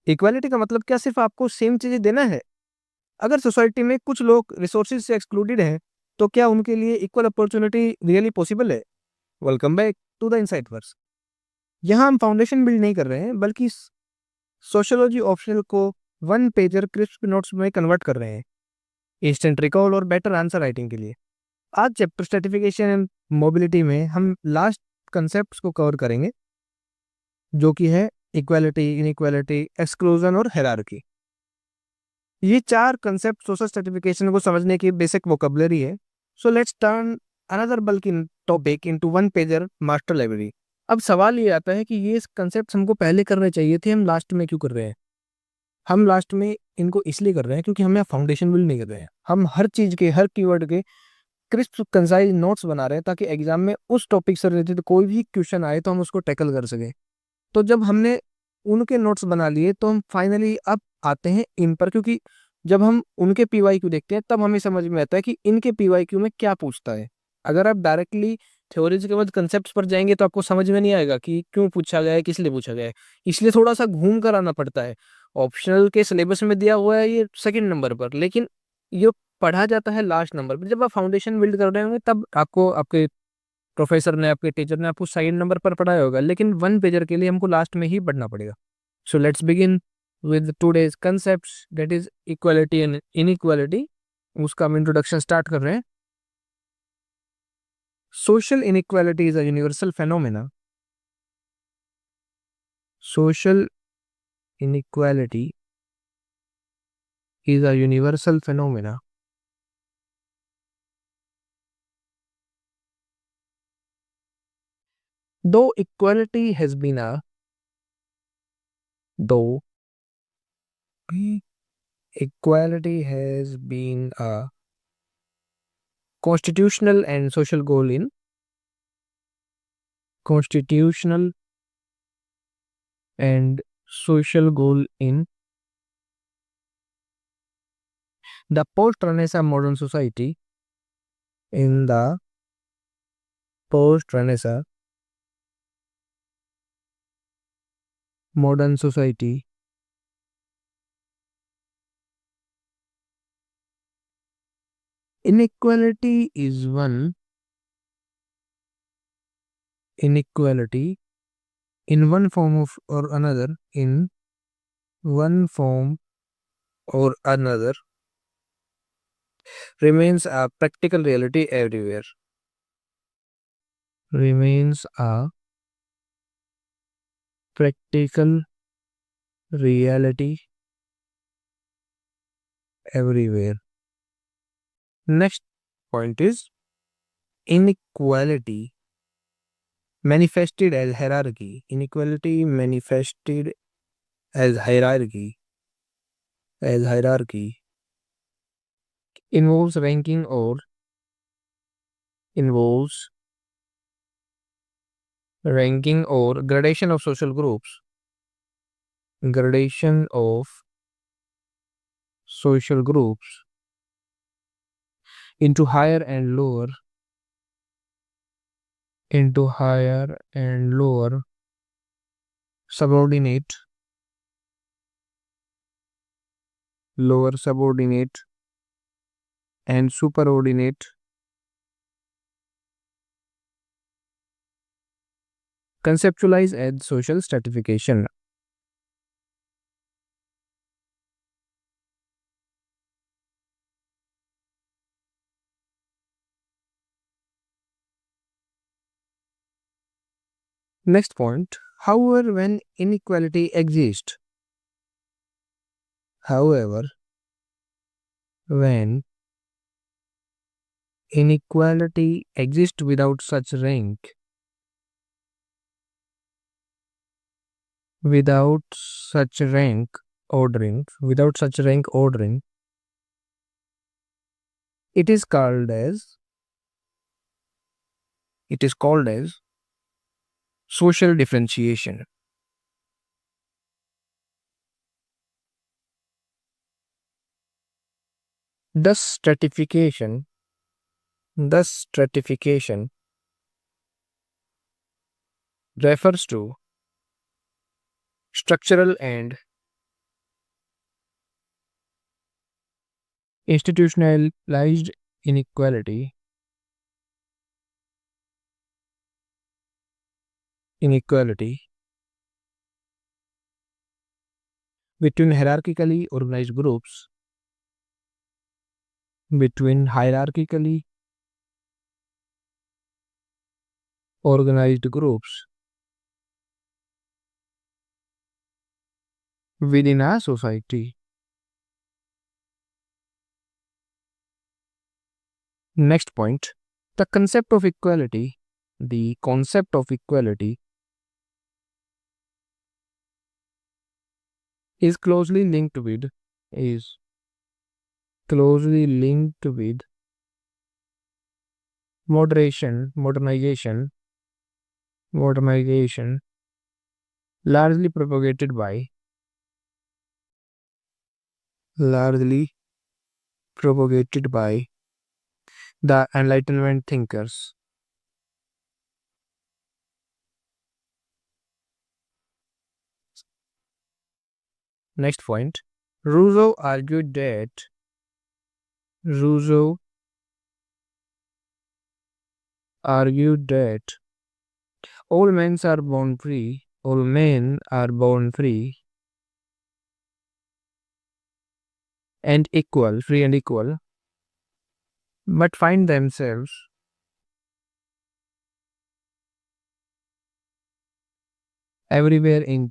Equality का मतलब क्या सिर्फ आपको सेम चीजें देना है? अगर सोसाइटी में कुछ लोग रिसोर्सेज से एक्सक्लूडेड हैं, तो क्या उनके लिए इक्वल अपॉर्चुनिटी रियली पॉसिबल है? Welcome back to the insight verse. यहाँ हम फाउंडेशन बिल्ड नहीं कर रहे हैं, बल्कि सोशियोलॉजी ऑप्शनल को वन पेजर क्रिस्प नोट्स में कन्वर्ट कर रहे हैं, इंस्टेंट रिकॉल और बेटर आंसर राइटिंग के लिए। आज चैप्टर स्ट्रेटिफिकेशन एंड मोबिलिटी में हम लास्ट कंसेप्ट को कवर करेंगे, जो कि है इक्वालिटी, इनइक्वालिटी, एक्सक्लूजन और हायरार्की। ये चार कंसेप्ट सोशल स्ट्रेटिफिकेशन को समझने की बेसिक वोकैबुलरी है। सो लेट्स टर्न अनदर बल्कि topic into one pager master library. अब सवाल ये आता है कि ये कंसेप्ट हमको पहले करने चाहिए थे, हम लास्ट में क्यों कर रहे हैं? हम लास्ट में इनको इसलिए कर रहे हैं क्योंकि हम यहाँ फाउंडेशन बिल्ड नहीं कर रहे हैं। हम हर चीज के, हर कीवर्ड के क्रिस्प कंसाइज नोट्स बना रहे हैं, ताकि एग्जाम में उस टॉपिक से रिलेटेड कोई भी क्वेश्चन आए तो हम उसको टैकल कर सकें। तो जब हमने उनके नोट्स बना लिए, तो हम फाइनली अब आते हैं इन पर, क्योंकि जब हम उनके पीवाईक्यू देखते हैं तब हमें समझ में आता है कि इनके पीवाईक्यू में क्या पूछता है। अगर आप डायरेक्टली थ्योरीज के बाद कंसेप्ट पर जाएंगे तो आपको समझ में नहीं आएगा कि क्यों पूछा गया है, किस लिए पूछा गया है। इसलिए थोड़ा सा घूम कर आना पड़ता है। ऑप्शनल के सिलेबस में दिया हुआ है ये सेकंड नंबर पर, लेकिन ये पढ़ा जाता है लास्ट नंबर पर। जब आप फाउंडेशन बिल्ड कर रहे होंगे तब आपको आपके प्रोफेसर ने, आपके टीचर ने आपको सेकंड नंबर पर पढ़ाया होगा, लेकिन वन पेजर के लिए हमको लास्ट में ही पढ़ना पड़ेगा। So let's begin with today's concepts, that is equality and inequality. उसका हम इंट्रोडक्शन स्टार्ट कर रहे हैं। Social inequality is a universal phenomena. Social inequality is a universal phenomena. Though equality has been a though equality has been a constitutional and social goal in constitutional and social goal in the post-Renaissance modern society, in the post-Renaissance modern society, inequality is one inequality in one form of or another in one form or another remains a practical reality everywhere. Remains a practical reality everywhere. Next point is inequality manifested as hierarchy. Inequality manifested as hierarchy. As hierarchy involves ranking or involves ranking or gradation of social groups. Gradation of social groups into higher and lower subordinate, lower subordinate and superordinate conceptualized as social stratification. Next point, however, when inequality exists, however, when inequality exists without such rank, without such rank without such rank ordering, it is called as social differentiation. Thus stratification refers to structural and Institutionalized inequality. Inequality between hierarchically organized groups. Between hierarchically organized groups within a society. Next point, the concept of equality. The concept of equality is is closely linked with modernization, largely propagated by largely propagated by the Enlightenment thinkers. Next point, Rousseau argued that Rousseau argued that all men are born free and equal, but find themselves everywhere in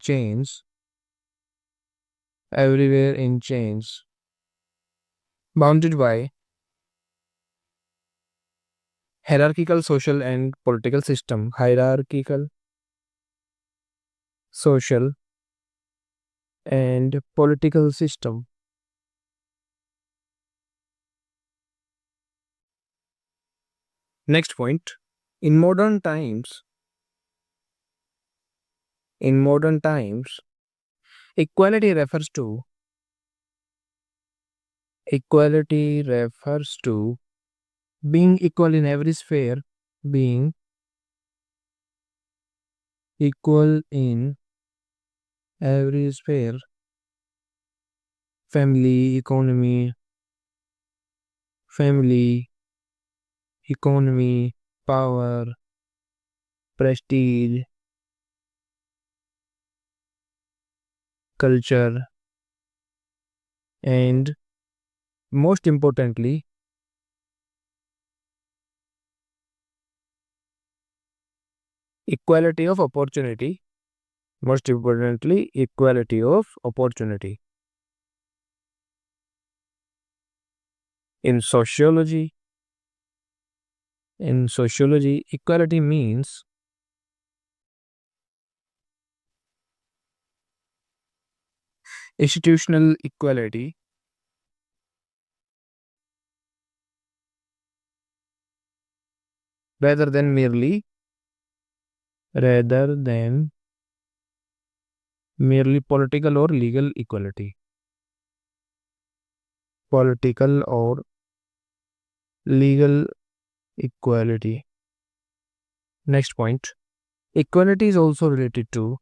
chains, bounded by hierarchical social and political system, hierarchical social and political system. Next point, in modern times, equality refers to being equal in every sphere, being equal in every sphere, family, economy, power, prestige, culture, and most importantly, equality of opportunity. Most importantly, equality of opportunity. In sociology, equality means institutional equality rather than merely political or legal equality. Political or legal equality. Next point. Equality is also related to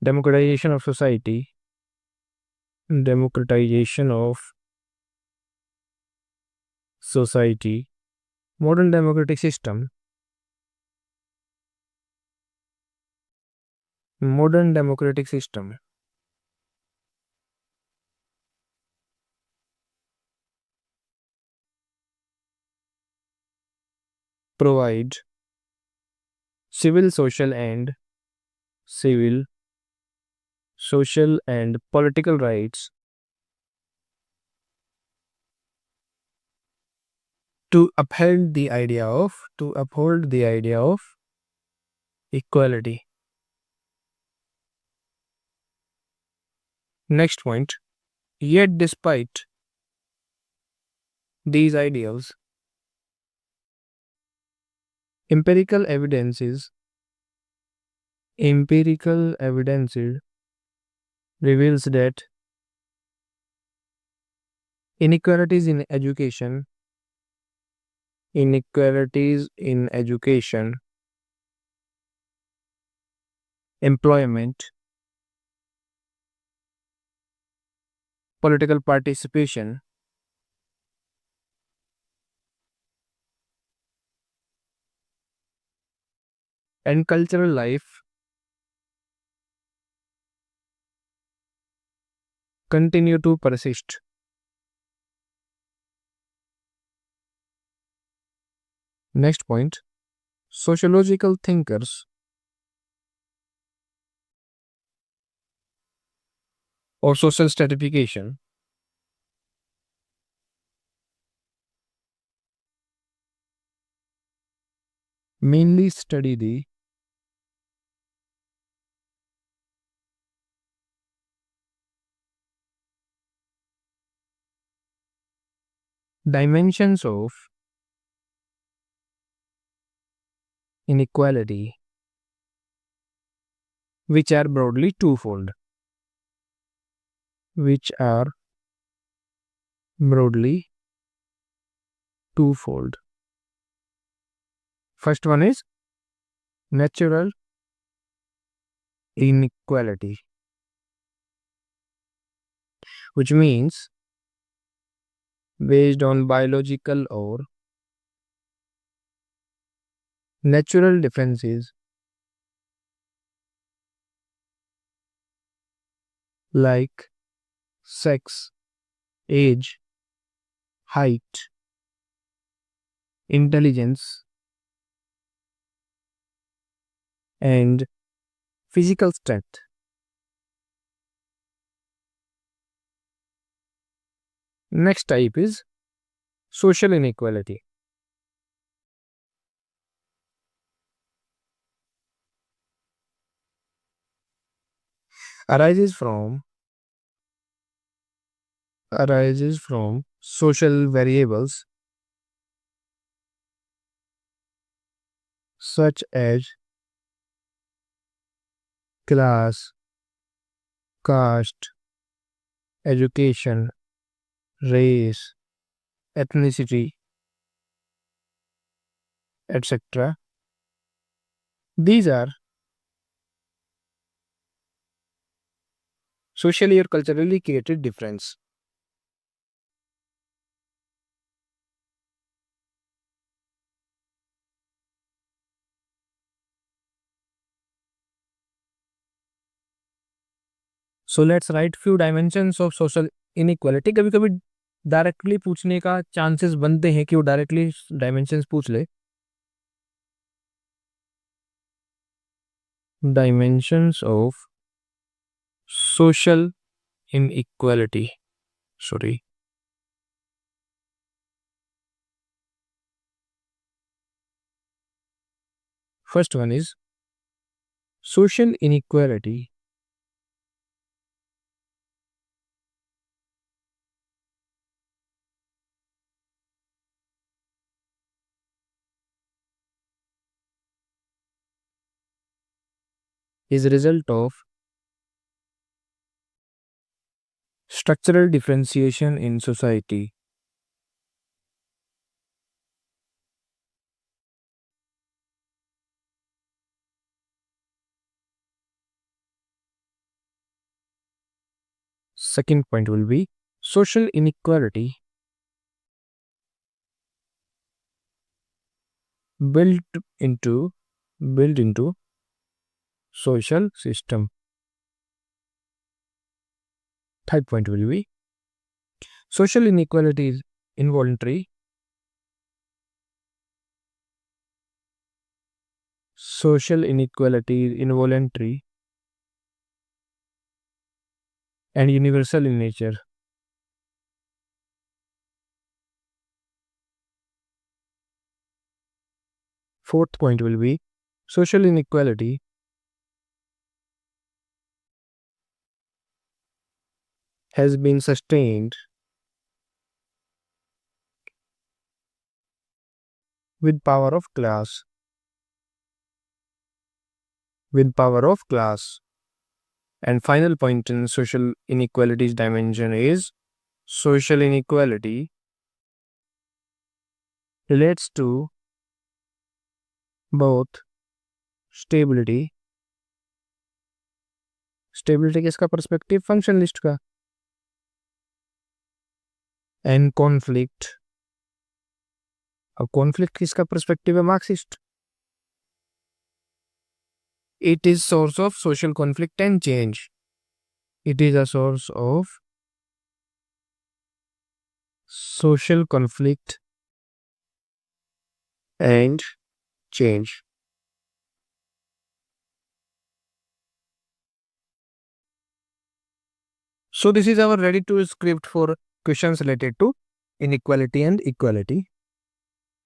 democratization of society, democratization of society. Modern democratic system provide civil, civil, social and political rights to uphold the idea of equality. Next point. Yet despite these ideals, empirical evidences reveals that inequalities in education employment, political participation, and cultural life continue to persist. Next point, sociological thinkers or social stratification mainly study the dimensions of inequality, which are broadly twofold. Which are broadly twofold. First one is natural inequality, which means based on biological or natural differences like sex, age, height, intelligence, and physical strength. Next type is social inequality. Arises from social variables such as class, caste, education, race, ethnicity, etc. These are socially or culturally created difference. So let's write few dimensions of social inequality. कभी कभी directly पूछने का chances बनते हैं कि वो directly dimensions पूछ ले. Dimensions of social inequality. Sorry. First one is social inequality is a result of structural differentiation in society. Second point will be social inequality built into built into social system. Third point will be social inequality is involuntary. Social inequality is involuntary and universal in nature. Fourth point will be social inequality has been sustained with power of class. With power of class. And final point in social inequality's dimension is social inequality relates to both stability stability किसका perspective? Functionalist का। And conflict, अब conflict किसका perspective है? Marxist. It is source of social conflict and change, it is a source of social conflict and change. So this is our ready to script for questions related to inequality and equality.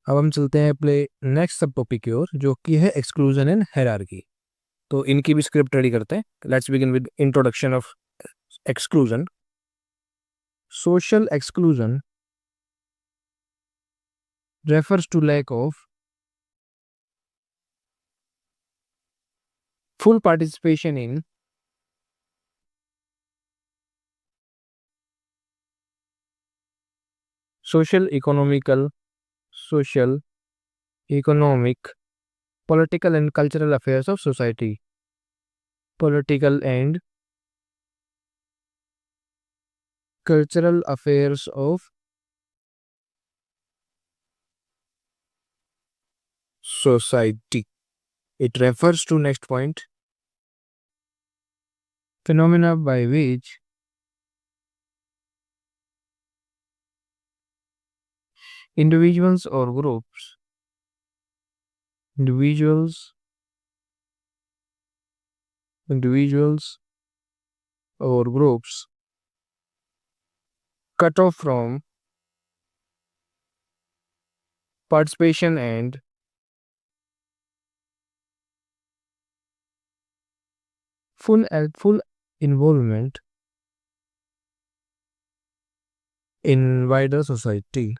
अब हम चलते हैं अपने next सब topic की ओर, जो कि है एक्सक्लूजन एंड हायरार्की। तो इनकी भी स्क्रिप्ट रेडी करते हैं। Let's begin with introduction of exclusion. Social exclusion refers to lack of full participation in social, economic, political and cultural affairs of society. Political and cultural affairs of society. It refers to, next point, phenomena by which individuals or groups or groups cut off from participation and full involvement in wider society.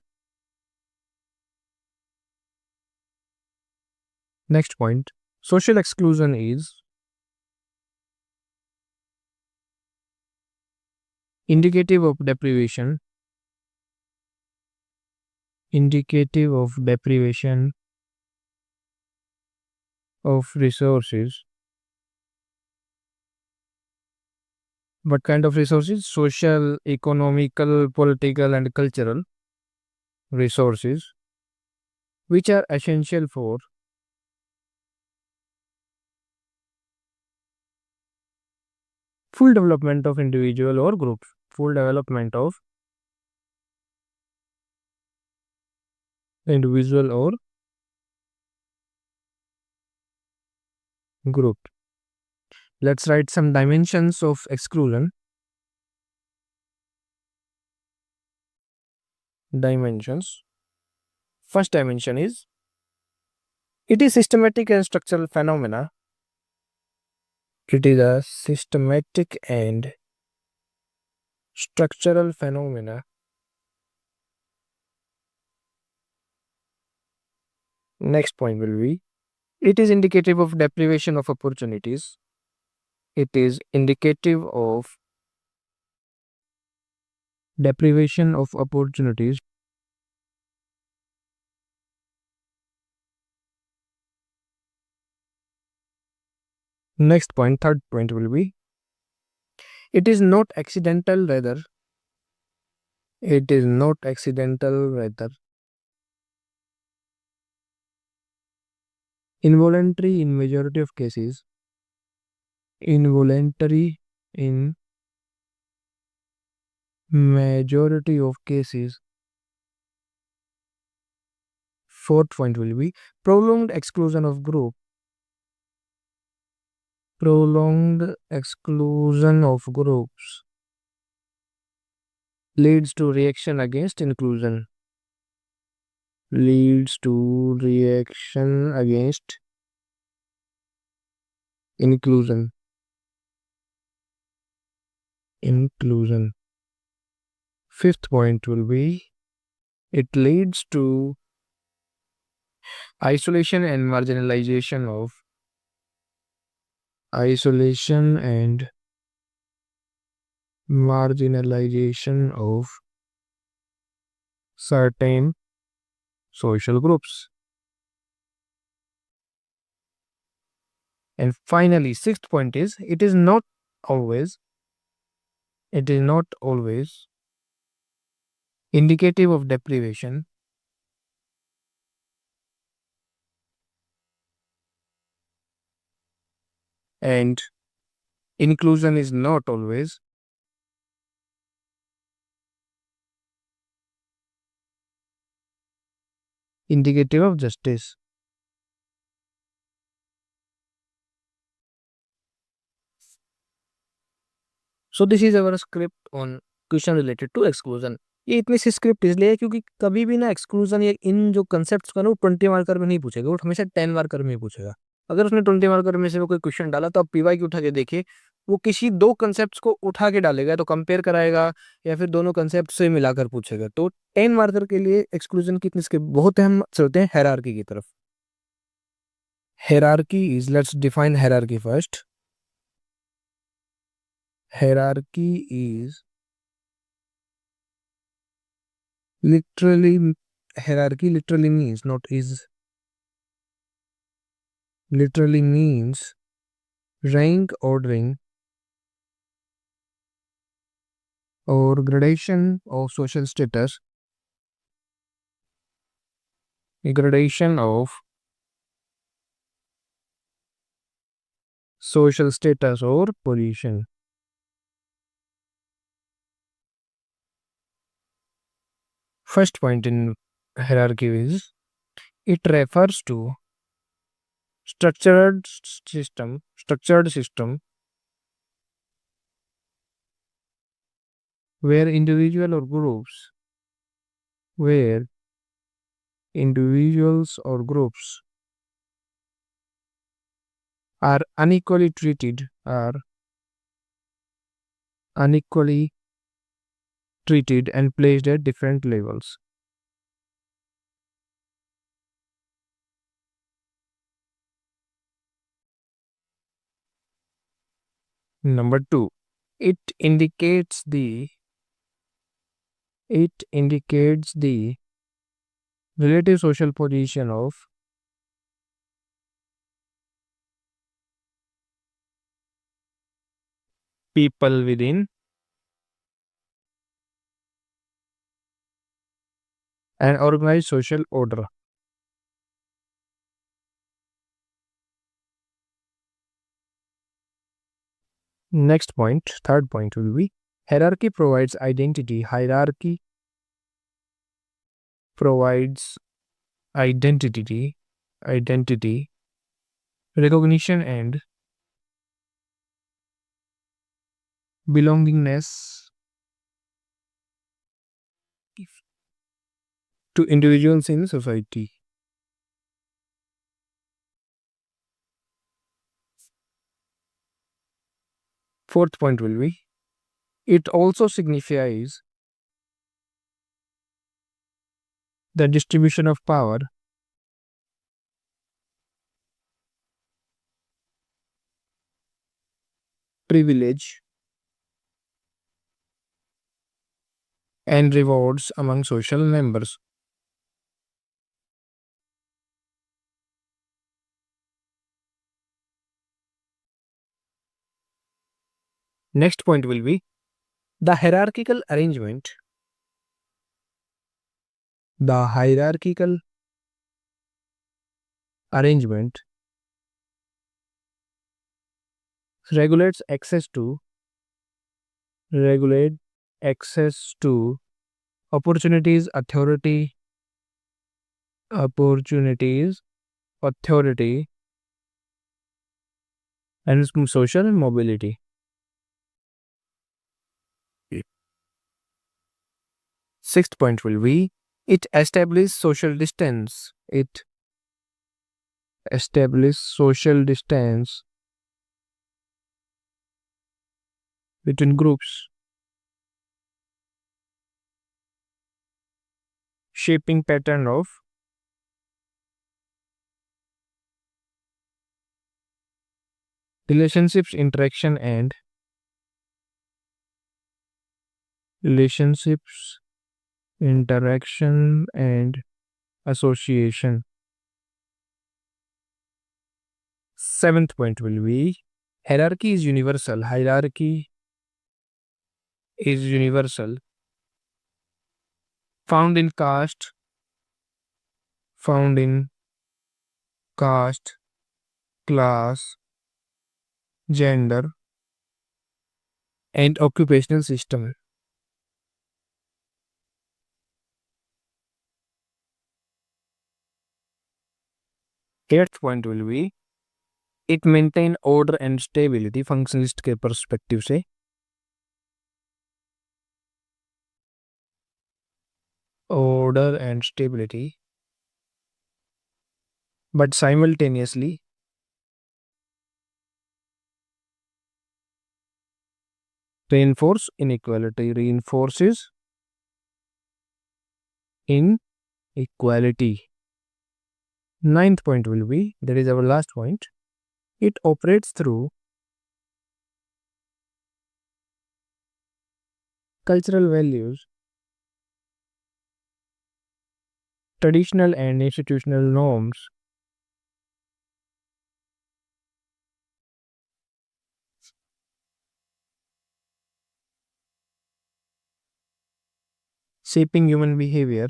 Next point, social exclusion is indicative of deprivation of resources. What kind of resources? Social, economical, political and cultural resources, which are essential for full development of individual or groups. Full development of individual or group. Let's write some dimensions of exclusion. Dimensions. First dimension is, it is systematic and structural phenomena. It is a systematic and structural phenomena. Next point will be, it is indicative of deprivation of opportunities. It is indicative of deprivation of opportunities. Next point, third point will be, it is not accidental, rather involuntary in majority of cases. Involuntary in majority of cases. Fourth point will be, prolonged exclusion of group. Prolonged exclusion of groups leads to reaction against inclusion. Leads to reaction against inclusion. Fifth point will be, it leads to isolation and marginalization of certain social groups. And finally, sixth point is, it is not always, it is not always indicative of deprivation, and inclusion is not always indicative of justice. So this is our script on question related to exclusion. ये इतनी सी script इसलिए है क्योंकि कभी भी ना exclusion या इन जो कंसेप्ट का ना वो 20 मार्कर में नहीं पूछेगा, वो हमेशा 10 मार्कर में ही पूछेगा. अगर उसने 20 मार्कर में से वो कोई क्वेश्चन डाला तो आप पीवाई की उठा के देखिए, वो किसी दो कंसेप्ट को उठा के डालेगा, तो कंपेयर कराएगा या फिर दोनों कंसेप्ट से मिलाकर पूछेगा. तो 10 मार्कर के लिए एक्सक्लूजन की इतनी स्क्रिप्ट बहुत है. हम चलते हैं हायरार्की की तरफ. Hierarchy is, let's define hierarchy first. Hierarchy is literally, hierarchy literally means, not is, literally means rank, ordering, or gradation of social status, gradation of social status or position. First point in hierarchy is it refers to structured system where individual or groups where individuals or groups are unequally treated and placed at different levels. Number 2, it indicates the relative social position of people within an organized social order. Next point, third point will be hierarchy provides identity. Hierarchy provides identity, recognition, and belongingness to individuals in society. Fourth point will be it also signifies the distribution of power, privilege, and rewards among social members. Next point will be the hierarchical arrangement. The hierarchical arrangement regulates access to opportunities, authority, and social mobility. Sixth point will be it establishes social distance. It establishes social distance between groups, shaping pattern of relationships, interaction, and association. Seventh point will be Hierarchy is universal. Hierarchy is universal. Found in caste, class, gender, and occupational system. Eighth point will be it maintain order and stability. Functionalist के perspective से order and stability, but simultaneously reinforces inequality. Ninth point will be, that is our last point, it operates through cultural values, traditional and institutional norms, shaping human behavior,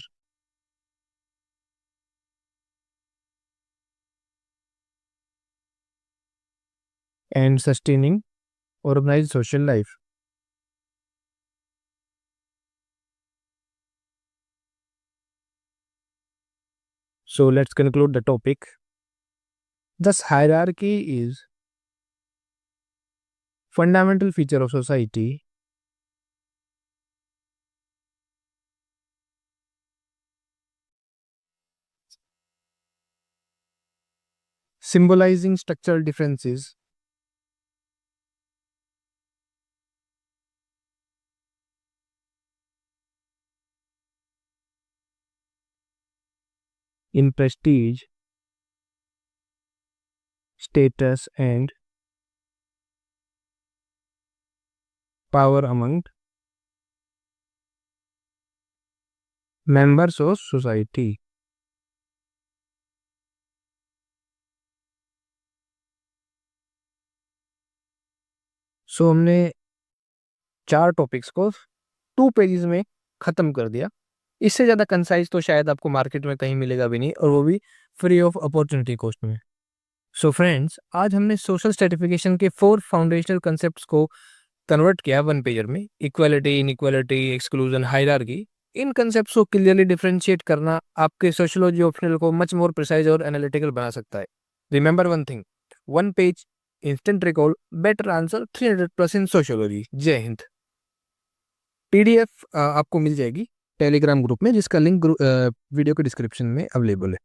and sustaining organized social life. So let's conclude the topic. Thus, hierarchy is fundamental feature of society, symbolizing structural differences, in prestige, status, and power among members of society. सो हमने 4 topics को 2 pages में ख़त्म कर दिया। इससे ज़्यादा concise तो शायद आपको मार्केट में कहीं मिलेगा भी नहीं, और वो भी फ्री ऑफ अपॉर्चुनिटी कॉस्ट में। सो फ्रेंड्स, आज हमने सोशल स्ट्रेटिफिकेशन के 4 फाउंडेशनल कंसेप्ट्स को कन्वर्ट किया 1 पेजर में। Equality, inequality, exclusion, hierarchy. इन कंसेप्ट्स को क्लियरली डिफरेंशिएट करना आपके सोशियोलॉजी ऑप्शनल को मच मोर प्रिसाइज और एनालिटिकल बना सकता है। Remember one thing, 1 page, instant recall, better answer, 300+ in sociology. जय हिंद। PDF आपको मिल जाएगी टेलीग्राम ग्रुप में, जिसका लिंक वीडियो के डिस्क्रिप्शन में अवेलेबल है।